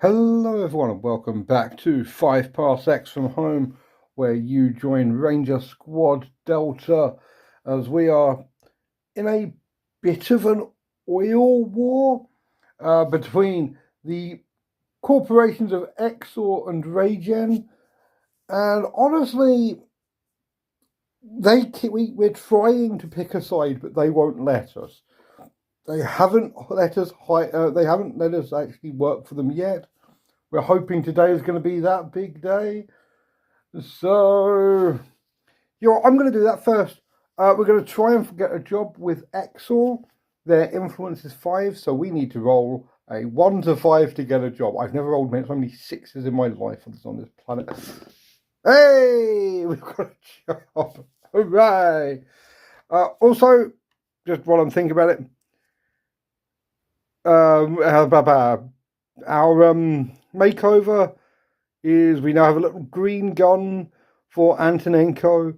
Hello everyone and welcome back to 5 Parsecs from Home, where you join Ranger Squad Delta as we are in a bit of an oil war between the corporations of Exxor and Regen, and honestly we're trying to pick a side but they won't let us. They haven't let us actually work for them yet. We're hoping today is going to be that big day. So, I'm going to do that first. We're going to try and get a job with Exxor. Their influence is 5, so we need to roll a 1 to 5 to get a job. I've never rolled so many 6s in my life on this planet. Hey, we've got a job. Hooray. Also, just while I'm thinking about it, our makeover is we now have a little green gun for Antonenko,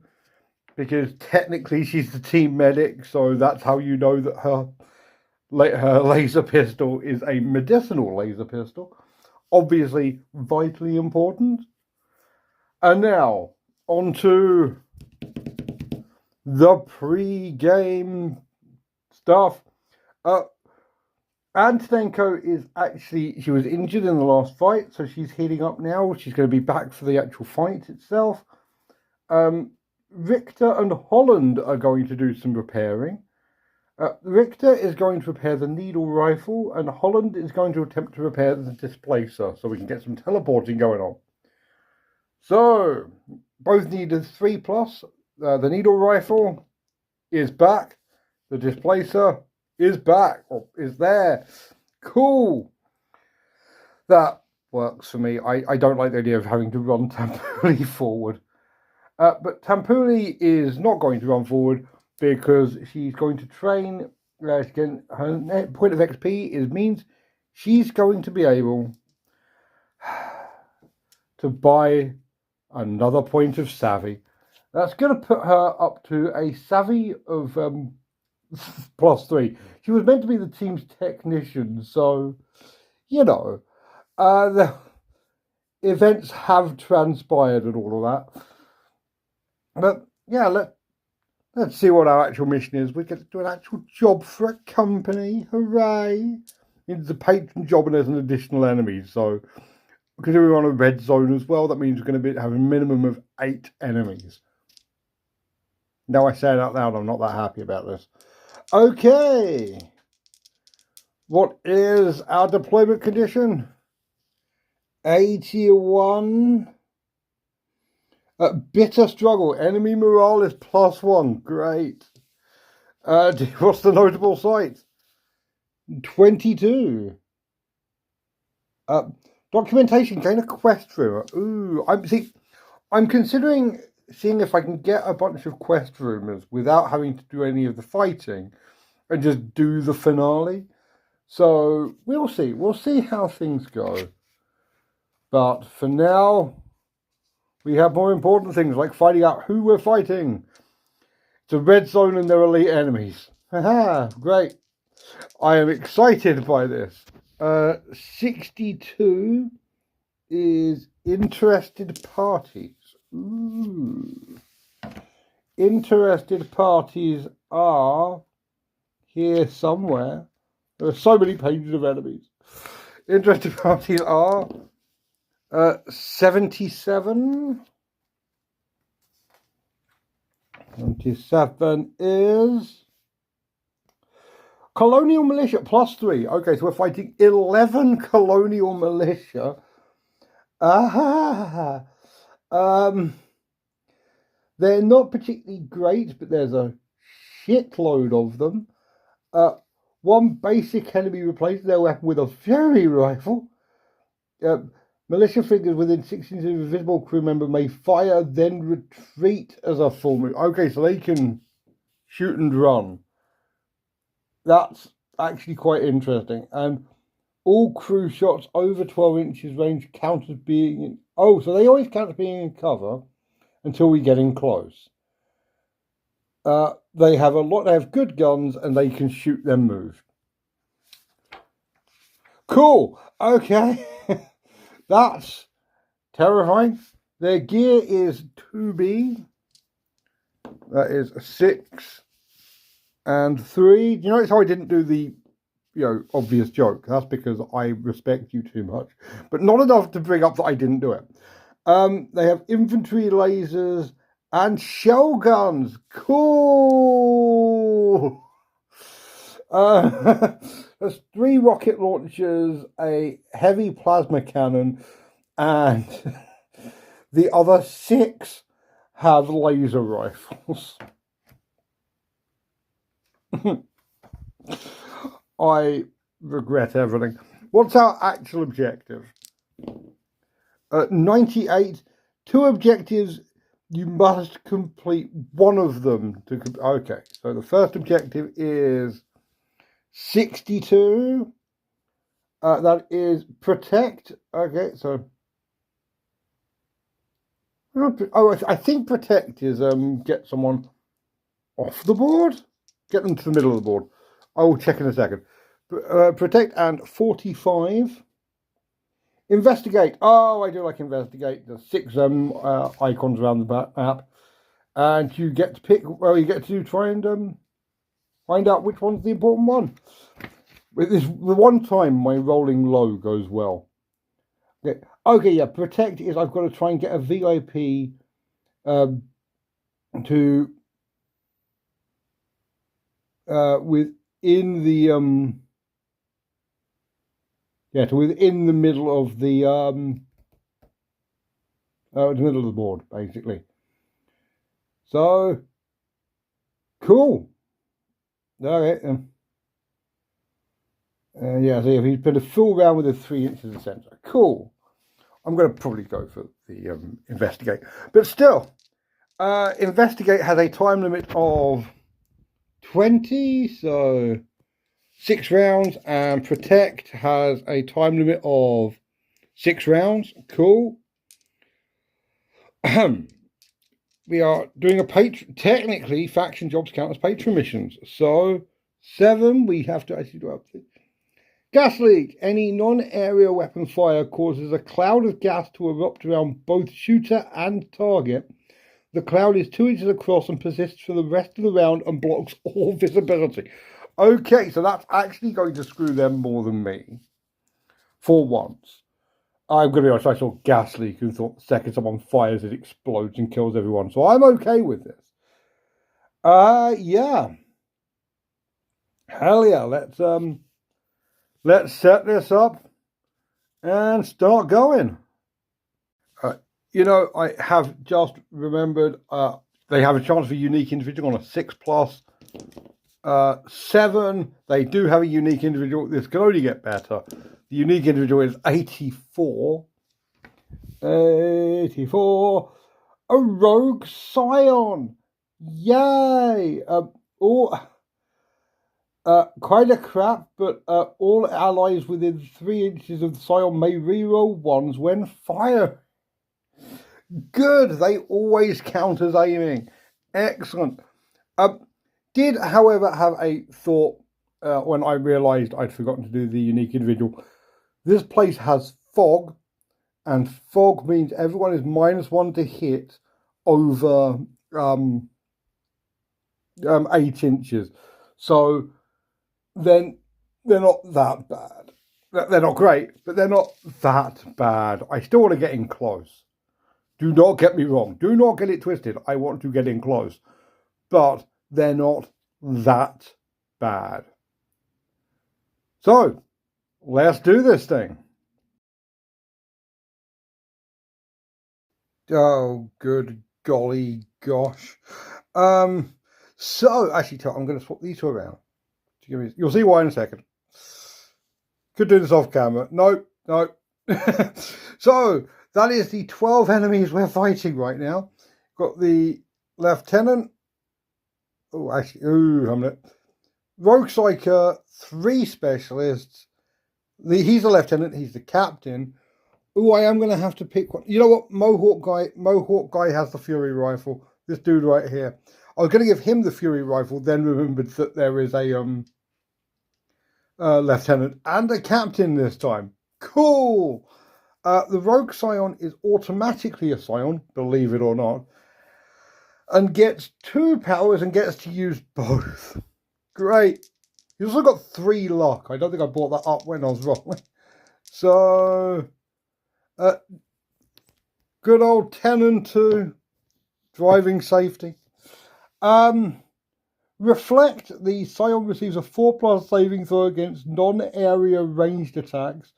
because technically she's the team medic, so that's how you know that her laser pistol is a medicinal laser pistol. Obviously vitally important. And now on to the pre-game stuff. Antonenko she was injured in the last fight, so she's healing up now. She's going to be back for the actual fight itself. Richter and Holland are going to do some repairing. Richter is going to repair the needle rifle, and Holland is going to attempt to repair the displacer, so we can get some teleporting going on. So, both need a 3+. The needle rifle is back. The displacer is back, or is there. Cool. That works for me. I don't like the idea of having to run Tampuli forward. But Tampuli is not going to run forward because she's going to train. Her point of XP means she's going to be able to buy another point of savvy. That's going to put her up to a savvy of +3. She was meant to be the team's technician, so the events have transpired and all of that. But yeah, let's see what our actual mission is. We get to do an actual job for a company. Hooray! It's a patron job and there's an additional enemy. So because we're on a red zone as well, that means we're going to have a minimum of 8 enemies. Now I say it out loud, I'm not that happy about this. Okay. What is our deployment condition? 81. Bitter struggle. Enemy morale is +1. Great. What's the notable site? 22. Documentation. Gain a quest room. Ooh, I'm considering seeing if I can get a bunch of quest rooms without having to do any of the fighting and just do the finale. So we'll see. We'll see how things go. But for now, we have more important things like finding out who we're fighting. It's a red zone and they're elite enemies. Haha, great. I am excited by this. 62 is interested parties. Ooh. Interested parties are here somewhere. There are so many pages of enemies. Interested parties are 77. 77 is Colonial Militia +3. Okay, so we're fighting 11 Colonial Militia. They're not particularly great, but there's a shitload of them. One basic enemy replaces their weapon with a fury rifle. Militia figures within 6 inches of a visible crew member may fire, then retreat as a full move. Okay, so they can shoot and run. That's actually quite interesting. And all crew shots over 12 inches range count as being in... Oh, so they always count as being in cover until we get in close. They have good guns and they can shoot then move. Cool. Okay. That's terrifying. Their gear is 2B. That is 6 and 3. You notice how I didn't do the obvious joke? That's because I respect you too much, but not enough to bring up that I didn't do it. They have infantry lasers and shell guns. Cool. There's 3 rocket launchers, a heavy plasma cannon, and the other 6 have laser rifles. I regret everything. What's our actual objective? 98. 2 objectives. You must complete one of them. Okay, so the first objective is 62. That is protect. Okay, so I think protect is get someone off the board, get them to the middle of the board. I will check in a second. Protect and 45. Investigate. Oh, I do like investigate. There's 6 icons around the map, and you get to pick. Well, you get to try and find out which one's the important one. With this, the one time my rolling low goes well. Okay, yeah. Protect is I've got to try and get a VIP to within the to within the middle of the middle of the board, basically. So cool. Okay. Yeah, so if he's put a full round with a 3 inches of sensor. Cool. I'm going to probably go for the investigate. But still, investigate has a time limit of 20, so 6 rounds, and protect has a time limit of 6 rounds. Cool. We are doing a patron. Technically, faction jobs count as patron missions. So 7, we have to actually do up to. Gas leak. Any non-area weapon fire causes a cloud of gas to erupt around both shooter and target. The cloud is 2 inches across and persists for the rest of the round and blocks all visibility. Okay, so that's actually going to screw them more than me. For once. I'm going to be honest, I saw gas leak and thought the second someone fires it explodes and kills everyone. So I'm okay with this. Yeah. Hell yeah, let's set this up and start going. I have just remembered they have a chance for unique individual on a 6+. 7, they do have a unique individual. This can only get better. The unique individual is 84. 84. A rogue scion. Yay. Kind of crap, but all allies within 3 inches of the scion may reroll 1s when fired. Good. They always count as aiming. Excellent. Did, however, have a thought when I realised I'd forgotten to do the unique individual. This place has fog, and fog means everyone is -1 to hit over 8 inches. So then they're not that bad. They're not great, but they're not that bad. I still want to get in close. Do not get me wrong. Do not get it twisted. I want to get in close. But they're not that bad. So, let's do this thing. Oh, good golly gosh. So, actually, I'm going to swap these 2 around. You'll see why in a second. Could do this off camera. No. So, that is the 12 enemies we're fighting right now. Got the lieutenant. Oh, actually, Hamlet. Rogue Psyker, 3 specialists. He's a lieutenant, he's the captain. Oh, I am going to have to pick one. You know what? Mohawk guy has the Fury rifle. This dude right here. I was going to give him the Fury rifle, then remembered that there is a lieutenant and a captain this time. Cool. The Rogue Scion is automatically a Scion, believe it or not, and gets 2 powers and gets to use both. Great. He's also got 3 luck. I don't think I brought that up when I was rolling. So, good old 10 and 2. Driving safety. Reflect, the Scion receives a 4+ saving throw against non-area ranged attacks.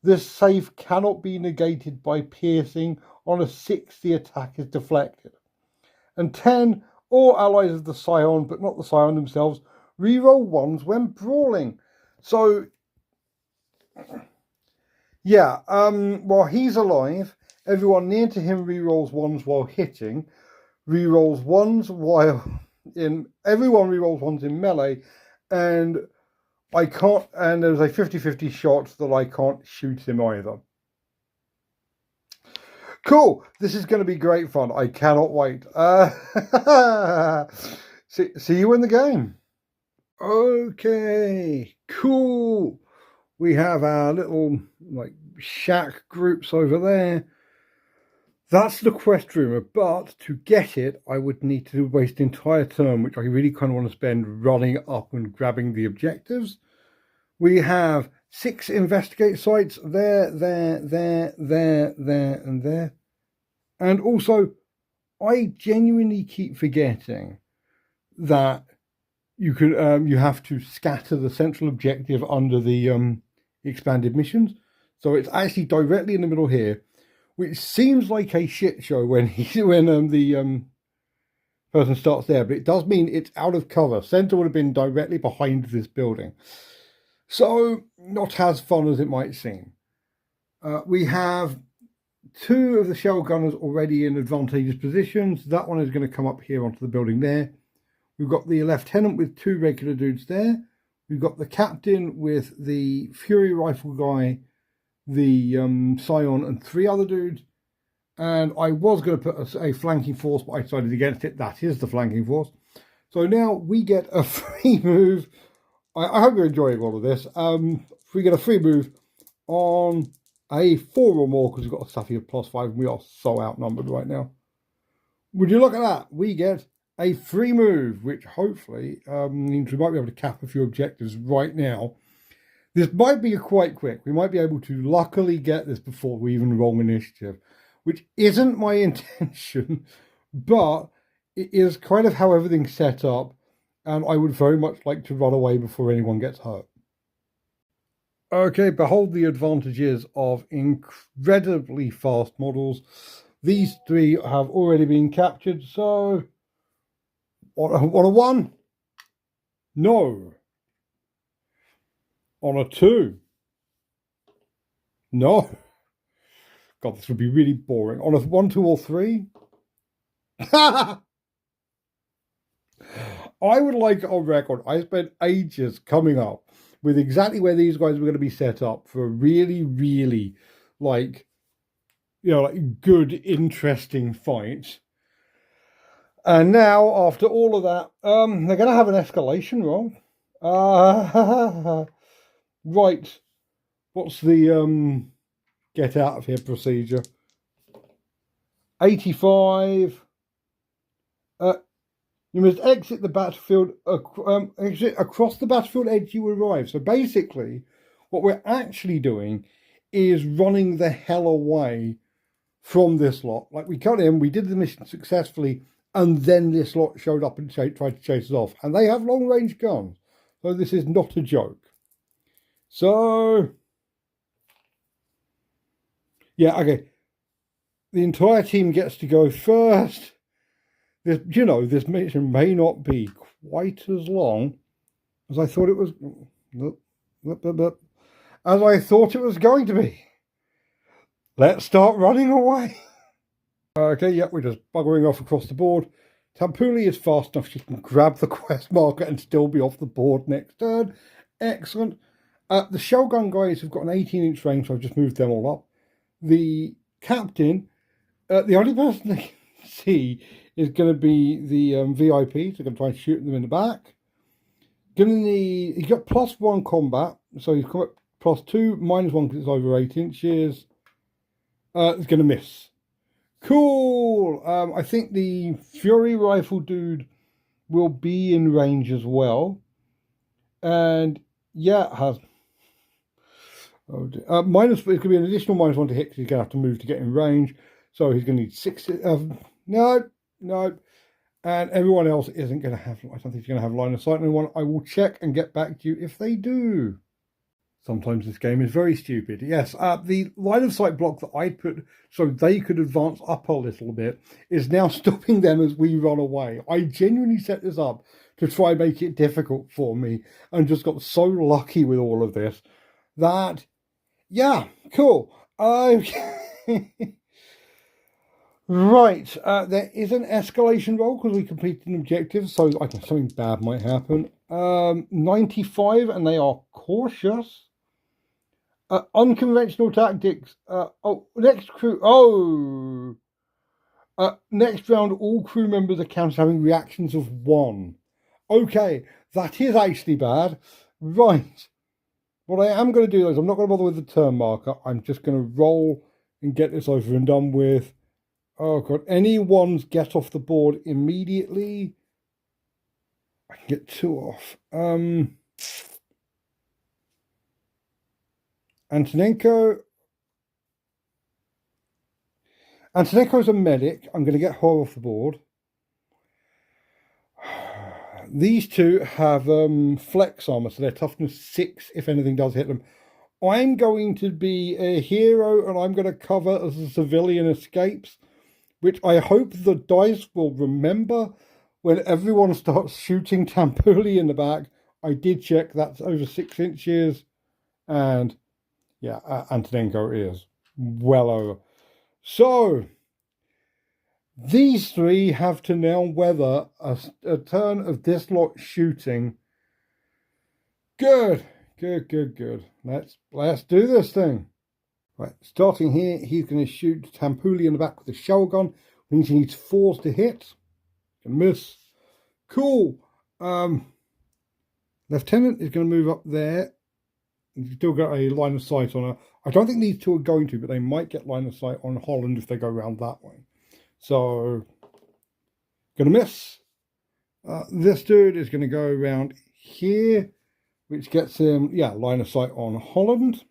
This save cannot be negated by piercing. On a 6, the attack is deflected. And 10, all allies of the Scion, but not the Scion themselves, reroll 1s when brawling. So, yeah, while he's alive, everyone near to him rerolls 1s while hitting, rerolls 1s while everyone rerolls 1s in melee, and there's a 50-50 shot that I can't shoot him either. Cool, this is going to be great fun. I cannot wait. See you in the game. Okay, cool. We have our little shack groups over there. That's the quest room, but to get it, I would need to waste an entire turn, which I really kind of want to spend running up and grabbing the objectives. We have 6 investigate sites there, and there. And also, I genuinely keep forgetting that you have to scatter the central objective under the expanded missions. So it's actually directly in the middle here, which seems like a shit show when the person starts there, but it does mean it's out of cover. Center would have been directly behind this building. So, not as fun as it might seem. We have 2 of the shell gunners already in advantageous positions. That one is going to come up here onto the building there. We've got the lieutenant with 2 regular dudes there. We've got the captain with the Fury rifle guy, the Scion, and 3 other dudes. And I was going to put a flanking force, but I decided against it. That is the flanking force. So now we get a free move. I hope you're enjoying all of this. We get a free move on a 4 or more, because we've got a Safi of +5, and we are so outnumbered right now. Would you look at that? We get a free move, which hopefully means we might be able to cap a few objectives right now. This might be quite quick. We might be able to luckily get this before we even roll initiative, which isn't my intention, but it is kind of how everything's set up, and I would very much like to run away before anyone gets hurt. Okay, behold the advantages of incredibly fast models. These 3 have already been captured, so on a 1, no. On a 2, no. God, this would be really boring. On a 1, 2, or 3, I would like a record. I spent ages coming up with exactly where these guys were going to be set up for a really, really, good, interesting fight. And now, after all of that, they're going to have an escalation roll. Right. What's the get out of here procedure? 85. You must exit the battlefield, exit across the battlefield edge you arrive. So basically, what we're actually doing is running the hell away from this lot. Like, we cut in, we did the mission successfully, and then this lot showed up and tried to chase us off. And they have long-range guns, so this is not a joke. So, yeah, okay. The entire team gets to go first. This mission may not be quite as long as I thought it was. As I thought it was going to be. Let's start running away. Okay, yeah, we're just buggering off across the board. Tampuli is fast enough she can grab the quest marker and still be off the board next turn. Excellent. The shell gun guys have got an 18-inch range, so I've just moved them all up. The captain, the only person they can see is going to be the VIPs. They're going to try and shoot them in the back. He's got +1 combat, so he's got +2, -1 because it's over 8 inches. It's going to miss. Cool. I think the Fury Rifle dude will be in range as well. And yeah, it has. Oh dear. It's going to be an additional -1 to hit because he's going to have to move to get in range. So he's going to need 6. No. And everyone else isn't going to have. I don't think he's going to have line of sight on anyone. I will check and get back to you if they do. Sometimes this game is very stupid. Yes, the line of sight block that I put so they could advance up a little bit is now stopping them as we run away. I genuinely set this up to try and make it difficult for me and just got so lucky with all of this that, yeah, cool. Right, there is an escalation roll because we completed an objective, so I think something bad might happen. 95, and they are cautious. Unconventional tactics. Next round, all crew members are counted having reactions of 1. Okay, that is actually bad. Right. What I am going to do is I'm not going to bother with the turn marker. I'm just going to roll and get this over and done with. Oh god, any ones get off the board immediately. I can get 2 off. Antonenko's a medic. I'm going to get her off the board. These 2 have flex armor, so they're toughness 6 if anything does hit them. I'm going to be a hero and I'm going to cover as the civilian escapes, which I hope the dice will remember when everyone starts shooting Tampuli in the back. I did check, that's over 6 inches, and yeah, Antonenko is well over. So, these 3 have to now weather a turn of this lot shooting. Good. Let's do this thing. Right, starting here, he's going to shoot Tampuli in the back with a shell gun. Means he needs 4s to hit. Can miss. Cool. Lieutenant is going to move up there. He's still got a line of sight on her. I don't think these 2 are going to, but they might get line of sight on Holland if they go around that way. So, going to miss. This dude is going to go around here, which gets him, line of sight on Holland.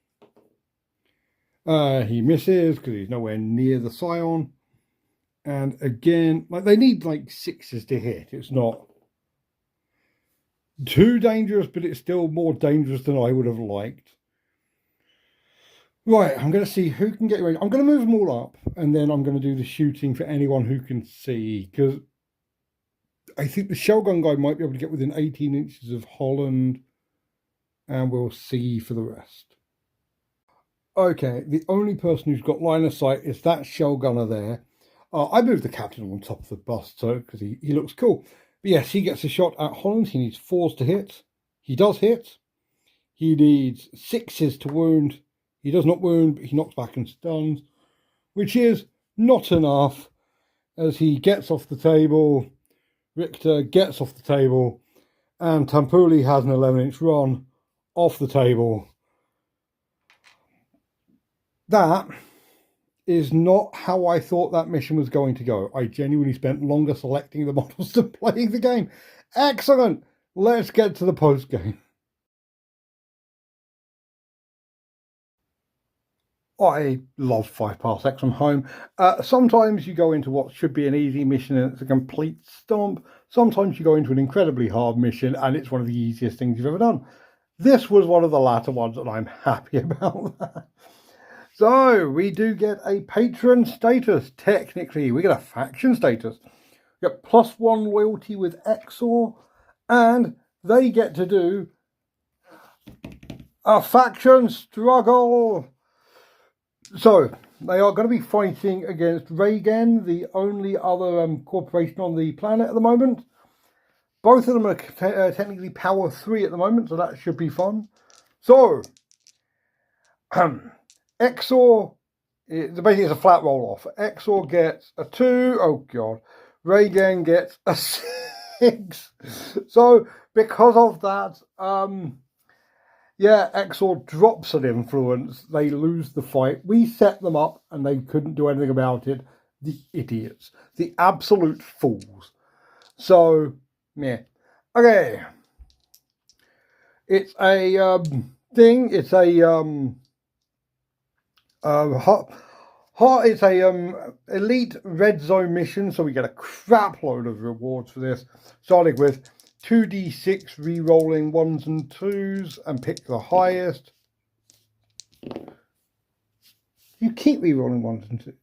He misses because he's nowhere near the Scion. And again, they need 6s to hit. It's not too dangerous, but it's still more dangerous than I would have liked. Right, I'm going to see who can get ready. I'm going to move them all up, and then I'm going to do the shooting for anyone who can see, because I think the shell gun guy might be able to get within 18 inches of Holland, and we'll see for the rest. Okay, the only person who's got line of sight is that shell gunner there. I moved the captain on top of the bus, so because he looks cool. But yes, he gets a shot at Holland. He needs 4s to hit. He does hit. He needs 6s to wound. He does not wound, but he knocks back and stuns, which is not enough. As he gets off the table, Richter gets off the table, and Tampuli has an 11-inch run off the table. That is not how I thought that mission was going to go. I genuinely spent longer selecting the models than playing the game. Excellent! Let's get to the post-game. I love 5 parsecs from home. Sometimes you go into what should be an easy mission and it's a complete stomp. Sometimes you go into an incredibly hard mission and it's one of the easiest things you've ever done. This was one of the latter ones and I'm happy about that. So, we do get a patron status, technically. We get a faction status. We get +1 loyalty with Exxor, and they get to do a faction struggle. So, they are going to be fighting against Reagan, the only other corporation on the planet at the moment. Both of them are technically power 3 at the moment, so that should be fun. So, Exxor, basically it's a flat roll-off. Exxor gets a 2. Oh, God. Reagan gets a 6. So, because of that, Yeah, Exxor drops an influence. They lose the fight. We set them up and they couldn't do anything about it. The idiots. The absolute fools. So, yeah. Okay. It's a thing. It's a it's a elite red zone mission, so we get a crap load of rewards for this. Starting with 2d6 re-rolling 1s and 2s and pick the highest. You keep re-rolling 1s and 2s.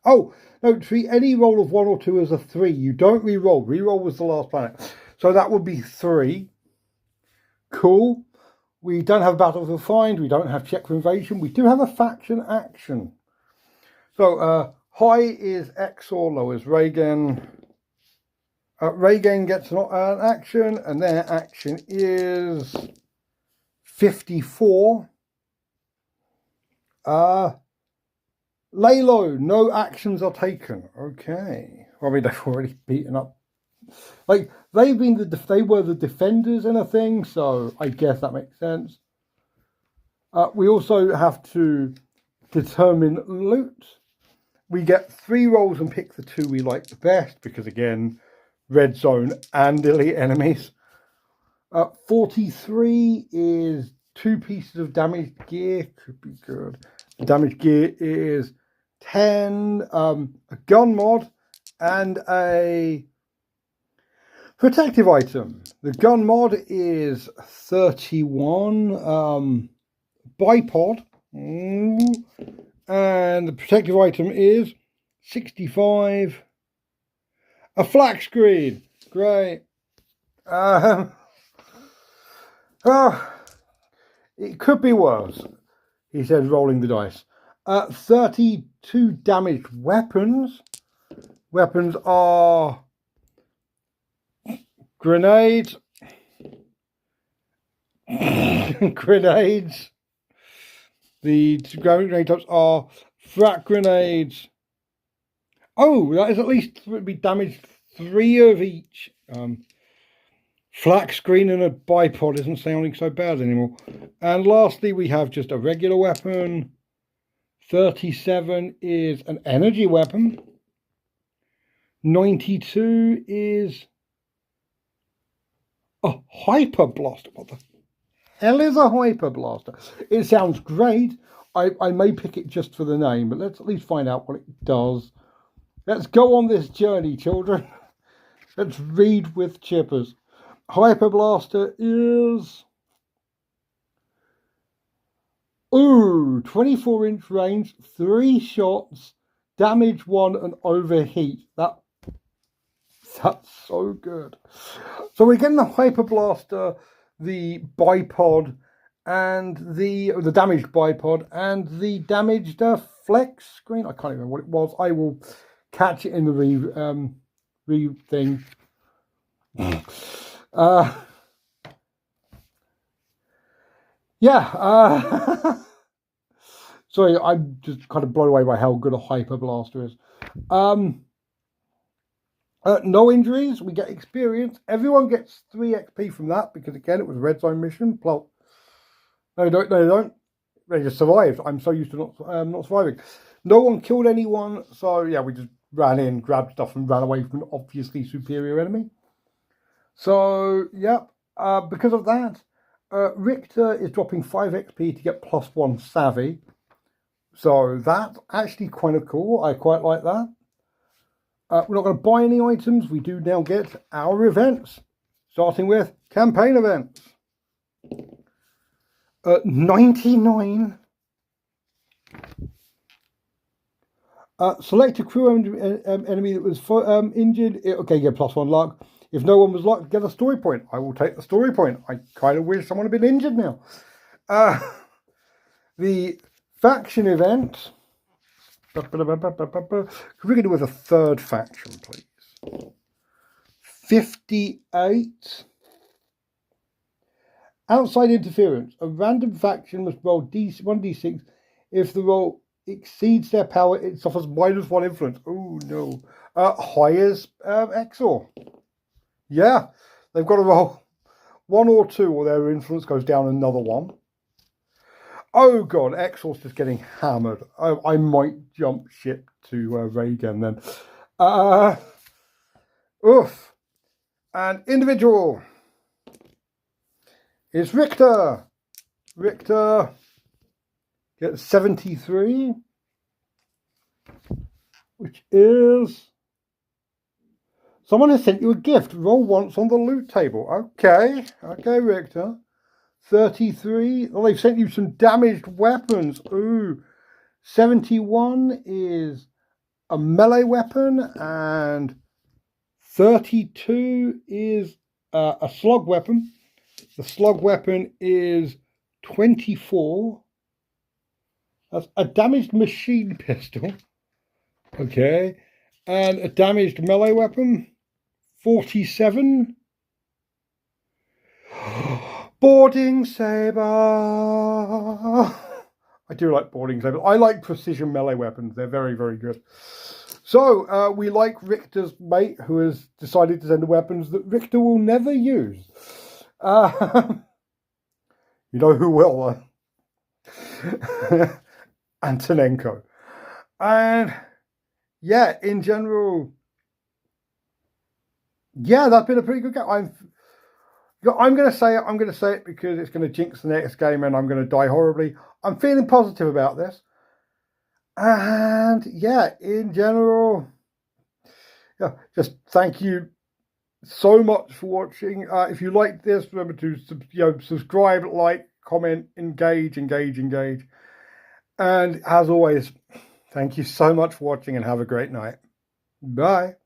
Oh, no, treat any roll of 1 or 2 as a 3. You don't re-roll. Re-roll was the last planet. So that would be 3. Cool. We don't have Battlefield Find. We don't have Check for Invasion. We do have a faction action. So high is Exxor, low is Reagan. Reagan gets an action, and their action is 54. Lay low, no actions are taken. Okay. Well, I mean, they've already beaten up. Like, they were the defenders in a thing, so I guess that makes sense. We also have to determine loot. We get 3 rolls and pick the 2 we like the best, because again, red zone and elite enemies. 43 is 2 pieces of damaged gear. Could be good. The damaged gear is 10, a gun mod, and a protective item. The gun mod is 31, bipod, and the protective item is 65, a flat screen. Great. It could be worse, he said, rolling the dice. 32 damaged weapons. Weapons are grenades. Grenades. The grenade types are frag grenades. Oh, that is at least be damaged 3 of each. Flat screen and a bipod isn't sounding so bad anymore. And lastly, we have just a regular weapon. 37 is an energy weapon. 92 is a hyper blaster. What the hell is a hyper blaster? It sounds great. I may pick it just for the name, but let's at least find out what it does. Let's go on this journey, children. Let's read with chippers. Hyper blaster is 24-inch range, 3 shots, damage 1, and overheat. That's so good. So we're getting the hyper blaster, the bipod, and the damaged bipod, and the damaged flex screen. I can't remember what it was. I will catch it in the re thing. Yeah. Sorry, I'm just kind of blown away by how good a hyper blaster is. No injuries. We get experience. Everyone gets 3 XP from that because again it was a red zone mission. Plus, no, they don't. They just survived. I'm so used to not surviving. No one killed anyone, so yeah, we just ran in, grabbed stuff, and ran away from an obviously superior enemy. So yeah, because of that, Richter is dropping 5 XP to get +1 savvy. So that's actually kind of cool. I quite like that. We're not going to buy any items. We do now get our events, starting with campaign events. 99. Select a crew enemy that was injured. Okay, get +1 luck. If no one was locked, get a story point. I will take the story point. I kind of wish someone had been injured now. The faction event. Could we do with a 3rd faction, please? 58. Outside interference. A random faction must roll 1d6. If the roll exceeds their power, it suffers -1 influence. Oh no. Hires Exxor. Yeah, they've got to roll 1 or 2, or their influence goes down another 1. Oh god, Exxor's just getting hammered. I might jump ship to Reagan then. Oof. And individual is Richter. Richter gets 73, which is... Someone has sent you a gift. Roll once on the loot table. Okay, Richter. 33. Oh, they've sent you some damaged weapons. Ooh. 71 is a melee weapon, and 32 is a slug weapon. The slug weapon is 24. That's a damaged machine pistol. Okay. And a damaged melee weapon. 47. Boarding saber. I do like boarding sabers. I like precision melee weapons. They're very, very good. So we like Richter's mate, who has decided to send the weapons that Richter will never use. You know who will? Antonenko. And yeah, in general, yeah, that's been a pretty good game. I'm going to say it. I'm going to say it because it's going to jinx the next game and I'm going to die horribly. I'm feeling positive about this. And yeah, in general, yeah, just thank you so much for watching. If you liked this, remember to subscribe, like, comment, engage. And as always, thank you so much for watching and have a great night. Bye.